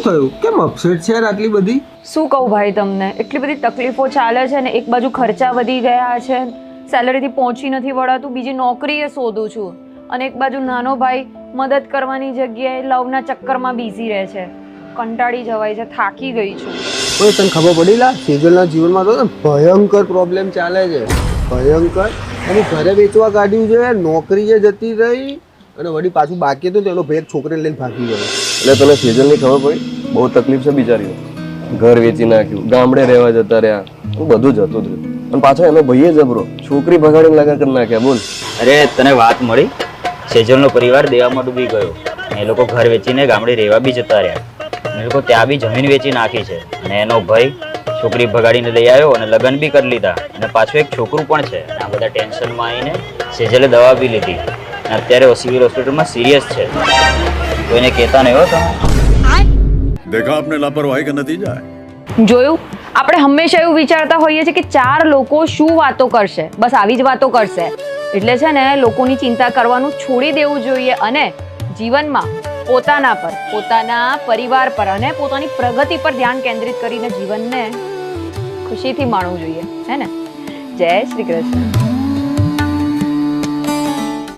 થયું? કેમ અપસેટ છે આટલી બધી? શું કહું ભાઈ તમને, એટલી બધી તકલીફો ચાલે છે ને. એક બાજુ ખર્ચા વધી ગયા છે, સેલરીથી પહોંચી નથી વળાતું, બીજી નોકરીએ શોધું છું, અને એક બાજુ નાનો ભાઈ મદદ કરવાની જગ્યાએ લવના ચક્કરમાં બિઝી રહે છે. કંટાળી જવાય છે, થાકી ગઈ છું. ઓય તને ખબર પડી લા, સેજલના જીવનમાં તો ભયંકર પ્રોબ્લેમ ચાલે છે, ભયંકર. અને ઘરે વેચવા કાઢ્યું છે, નોકરી જે જતી રહી, અને વળી પાછું બાકી હતું તેનો ભેગ છોકરીને લઈને ભાગી ગયો. એટલે તને સેજલની ખબર પડી? બહુ તકલીફ છે બિચારીઓ. ઘર વેચી નાખ્યું, ગામડે રહેવા જતા રહ્યા, બધું જતું જ રહ્યું. અને પાછો એનો ભાઈએ જબરો છોકરી ભગાડીને લગ્ન કરી નાખ્યા. બોલ. અરે તને વાત મળી? સેજલનો પરિવાર દેવામાં ડૂબી ગયો. એ લોકો ઘર વેચીને ગામડે રહેવા બી જતા રહ્યા. એ લોકો ત્યાં બી જમીન વેચી નાખી છે. અને એનો ભાઈ છોકરી ભગાડીને લઈ આવ્યો અને લગ્ન બી કરી લીધા. અને પાછું એક છોકરું પણ છે. આ બધા ટેન્શનમાં આવીને સેજલે દવા બી લીધી. અને અત્યારે સિવિલ હોસ્પિટલમાં સિરિયસ છે. કોઈને કહેતા નહીં હો તમે. देखा आपने लापरवाही का नतीजा है. જોયું, આપણે હંમેશા એવું વિચારતા હોઈએ છીએ કે ચાર લોકો શું વાતો કરશે, બસ આવી જ વાતો કરશે. એટલે છે ને લોકોની ચિંતા કરવાનું છોડી દેવું જોઈએ અને જીવનમાં પોતાના પર, પોતાના પરિવાર પર અને પોતાની પ્રગતિ પર ધ્યાન કેન્દ્રિત કરીને જીવનને ખુશીથી માણવું જોઈએ, હે ને? જય શ્રી કૃષ્ણ.